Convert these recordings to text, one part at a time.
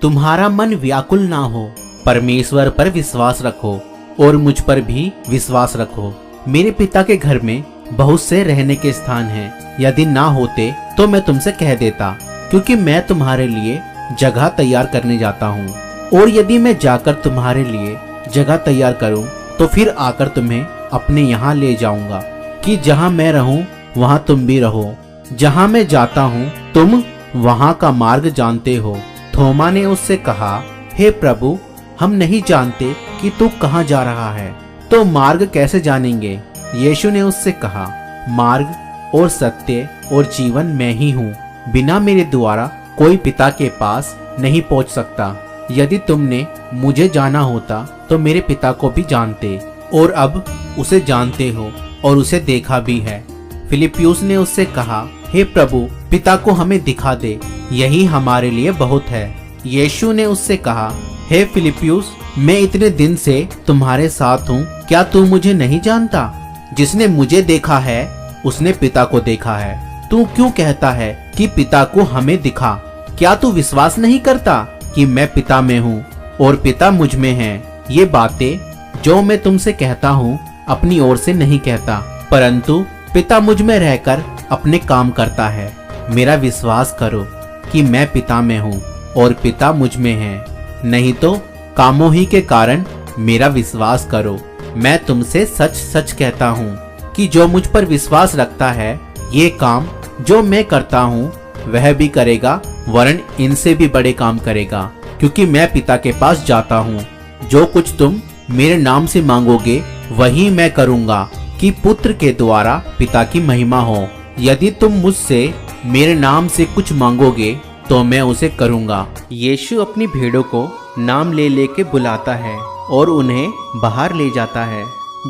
तुम्हारा मन व्याकुल ना हो, परमेश्वर पर विश्वास रखो और मुझ पर भी विश्वास रखो। मेरे पिता के घर में बहुत से रहने के स्थान हैं। यदि ना होते तो मैं तुमसे कह देता, क्योंकि मैं तुम्हारे लिए जगह तैयार करने जाता हूँ। और यदि मैं जाकर तुम्हारे लिए जगह तैयार करूँ तो फिर आकर तुम्हें अपने यहाँ ले जाऊंगा, कि जहाँ मैं रहूँ वहाँ तुम भी रहो। जहाँ मैं जाता हूँ तुम वहाँ का मार्ग जानते हो। थोमा ने उससे कहा, हे प्रभु, हम नहीं जानते कि तू कहाँ जा रहा है, तो मार्ग कैसे जानेंगे? यीशु ने उससे कहा, मार्ग और सत्य और जीवन मैं ही हूँ। बिना मेरे द्वारा कोई पिता के पास नहीं पहुँच सकता। यदि तुमने मुझे जाना होता तो मेरे पिता को भी जानते, और अब उसे जानते हो और उसे देखा भी है। फिलिप्युस ने उससे कहा, हे प्रभु, पिता को हमें दिखा दे, यही हमारे लिए बहुत है। यीशु ने उससे कहा, हे फिलिप्युस, मैं इतने दिन से तुम्हारे साथ हूँ, क्या तू मुझे नहीं जानता? जिसने मुझे देखा है उसने पिता को देखा है। तू क्यों कहता है कि पिता को हमें दिखा? क्या तू विश्वास नहीं करता कि मैं पिता में हूँ और पिता मुझ में है? ये बातें जो मैं तुमसे कहता हूँ अपनी ओर से नहीं कहता, परंतु पिता मुझ में रहकर अपने काम करता है। मेरा विश्वास करो कि मैं पिता में हूँ और पिता मुझ में है, नहीं तो कामों ही के कारण मेरा विश्वास करो। मैं तुमसे सच सच कहता हूँ कि जो मुझ पर विश्वास रखता है, ये काम जो मैं करता हूँ वह भी करेगा, वरन इनसे भी बड़े काम करेगा, क्योंकि मैं पिता के पास जाता हूँ। जो कुछ तुम मेरे नाम से मांगोगे वही मैं करूँगा, कि पुत्र के द्वारा पिता की महिमा हो। यदि तुम मुझसे मेरे नाम से कुछ मांगोगे तो मैं उसे करूँगा। यीशु अपनी भेड़ों को नाम ले लेके बुलाता है और उन्हें बाहर ले जाता है।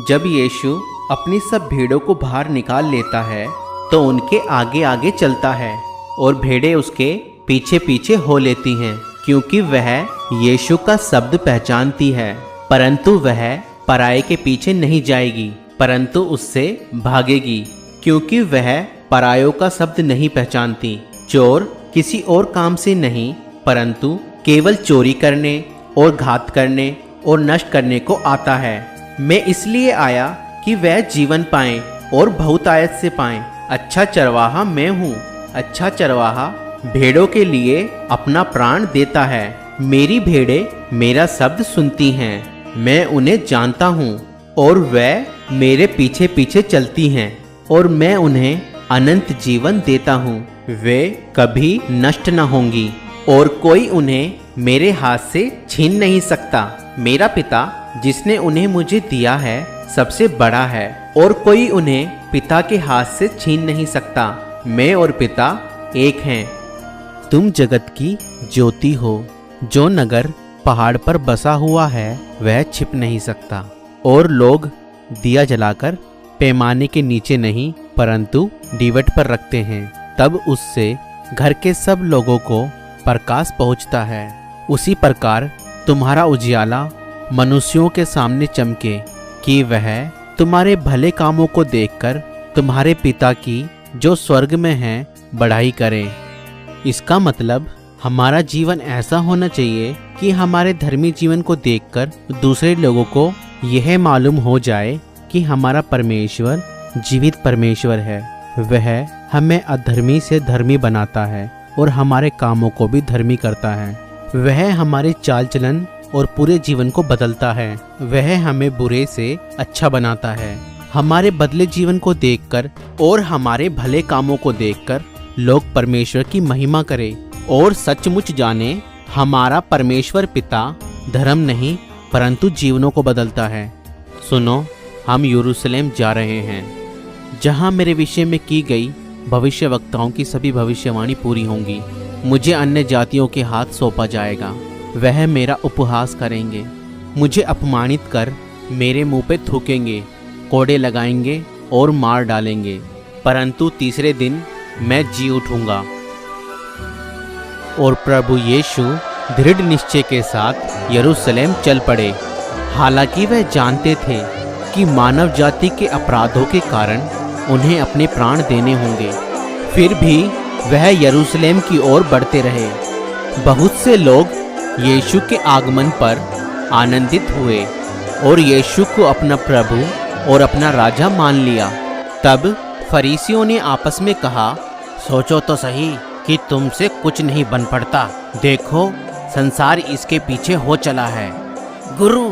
जब यीशु अपनी सब भेड़ों को बाहर निकाल लेता है तो उनके आगे आगे चलता है और भेड़ें उसके पीछे पीछे हो लेती हैं, क्योंकि वह यीशु का शब्द पहचानती है। परंतु वह पराये के पीछे नहीं जाएगी, परंतु उससे भागेगी, क्योंकि वह परायों का शब्द नहीं पहचानती। चोर किसी और काम से नहीं, परंतु केवल चोरी करने और घात करने और नष्ट करने को आता है। मैं इसलिए आया कि वह जीवन पाएं और बहुतायत से पाएं। अच्छा चरवाहा मैं हूँ। अच्छा चरवाहा भेड़ों के लिए अपना प्राण देता है। मेरी भेड़ें मेरा शब्द सुनती हैं, मैं उन्हें जानता हूँ और वह मेरे पीछे पीछे चलती हैं, और मैं उन्हें अनंत जीवन देता हूँ। वे कभी नष्ट न होंगी और कोई उन्हें मेरे हाथ से छीन नहीं सकता। मेरा पिता जिसने उन्हें मुझे दिया है सबसे बड़ा है, और कोई उन्हें पिता के हाथ से छीन नहीं सकता। मैं और पिता एक हैं। तुम जगत की ज्योति हो। जो नगर पहाड़ पर बसा हुआ है वह छिप नहीं सकता, और लोग दिया जलाकर पैमाने के नीचे नहीं परंतु दीवट पर रखते हैं, तब उससे घर के सब लोगों को प्रकाश पहुंचता है। उसी प्रकार तुम्हारा उजियाला मनुष्यों के सामने चमके, कि वह तुम्हारे भले कामों को देखकर तुम्हारे पिता की जो स्वर्ग में है बढ़ाई करें। इसका मतलब हमारा जीवन ऐसा होना चाहिए कि हमारे धर्मी जीवन को देखकर दूसरे लोगों को यह मालूम हो जाए कि हमारा परमेश्वर जीवित परमेश्वर है। वह हमें अधर्मी से धर्मी बनाता है और हमारे कामों को भी धर्मी करता है। वह हमारे चाल चलन और पूरे जीवन को बदलता है। वह हमें बुरे से अच्छा बनाता है। हमारे बदले जीवन को देखकर और हमारे भले कामों को देखकर लोग परमेश्वर की महिमा करें और सचमुच जाने हमारा परमेश्वर पिता धर्म नहीं परंतु जीवनों को बदलता है। सुनो, हम यरूशलेम जा रहे हैं, जहाँ मेरे विषय में की गई भविष्यवक्ताओं की सभी भविष्यवाणी पूरी होंगी। मुझे अन्य जातियों के हाथ सौंपा जाएगा। वह मेरा उपहास करेंगे, मुझे अपमानित कर मेरे मुंह पे थूकेंगे, कोड़े लगाएंगे और मार डालेंगे, परंतु तीसरे दिन मैं जी उठूंगा। और प्रभु यीशु दृढ़ निश्चय के साथ यरूशलेम चल पड़े। हालांकि वह जानते थे कि मानव जाति के अपराधों के कारण उन्हें अपने प्राण देने होंगे, फिर भी वह यरूशलेम की ओर बढ़ते रहे। बहुत से लोग यीशु के आगमन पर आनंदित हुए और यीशु को अपना प्रभु और अपना राजा मान लिया। तब फरीसियों ने आपस में कहा, सोचो तो सही कि तुमसे कुछ नहीं बन पड़ता। देखो, संसार इसके पीछे हो चला है। गुरु,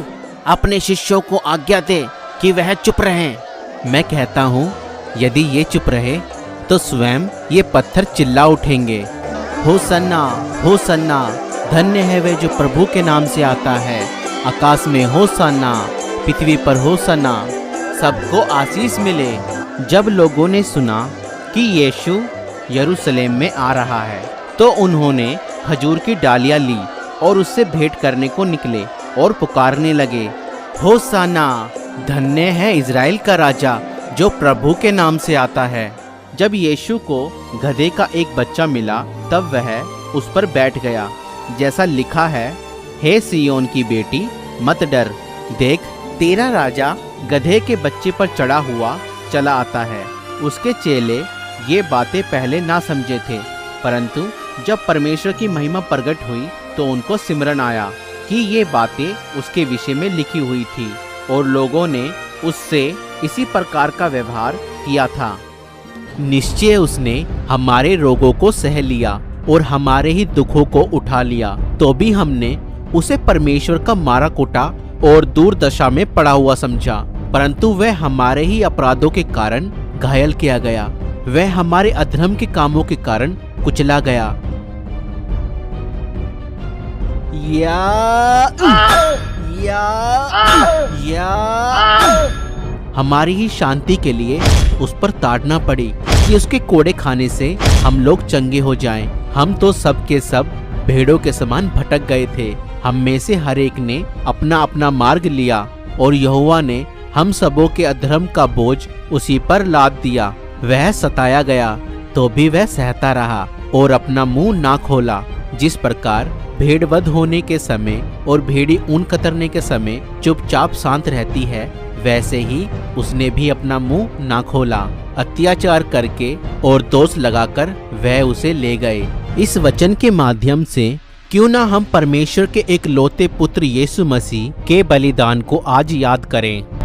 अपने शिष्यों को आज्ञा दे कि वह चुप रहें। मैं कहता हूँ, यदि ये चुप रहे तो स्वयं ये पत्थर चिल्ला उठेंगे। होसन्ना, होसन्ना, धन्य है वह जो प्रभु के नाम से आता है। आकाश में होसन्ना, पृथ्वी पर होसन्ना, सबको आशीष मिले। जब लोगों ने सुना कि यीशु यरूशलेम में आ रहा है, तो उन्होंने खजूर की डालियाँ ली और उससे भेंट करने को निकले और पुकारने लगे, होसन्ना, धन्य है इज़राइल का राजा जो प्रभु के नाम से आता है। जब यीशु को गधे का एक बच्चा मिला, तब वह उस पर बैठ गया, जैसा लिखा है, हे सिय्योन की बेटी, मत डर, देख तेरा राजा गधे के बच्चे पर चढ़ा हुआ चला आता है। उसके चेले ये बातें पहले ना समझे थे, परंतु जब परमेश्वर की महिमा प्रकट हुई तो उनको सिमरन आया कि ये बातें उसके विषय में लिखी हुई थी, और लोगों ने उससे इसी प्रकार का व्यवहार किया था। निश्चय उसने हमारे रोगों को सह लिया और हमारे ही दुखों को उठा लिया, तो भी हमने उसे परमेश्वर का मारा कूटा और दुर्दशा में पड़ा हुआ समझा। परंतु वह हमारे ही अपराधों के कारण घायल किया गया, वह हमारे अधर्म के कामों के कारण कुचला गया। हमारी ही शांति के लिए उस पर ताड़ना पड़ी कि उसके कोड़े खाने से हम लोग चंगे हो जाएं। हम तो सब के सब भेड़ों के समान भटक गए थे, हम में से हर एक ने अपना अपना मार्ग लिया, और यहोवा ने हम सबों के अधर्म का बोझ उसी पर लाद दिया। वह सताया गया तो भी वह सहता रहा और अपना मुंह ना खोला। जिस प्रकार भेड़ वध होने के समय और भेड़ी ऊन कतरने के समय चुपचाप शांत रहती है, वैसे ही उसने भी अपना मुंह ना खोला। अत्याचार करके और दोष लगाकर वह उसे ले गए। इस वचन के माध्यम से क्यों ना हम परमेश्वर के एक लौते पुत्र यीशु मसीह के बलिदान को आज याद करें।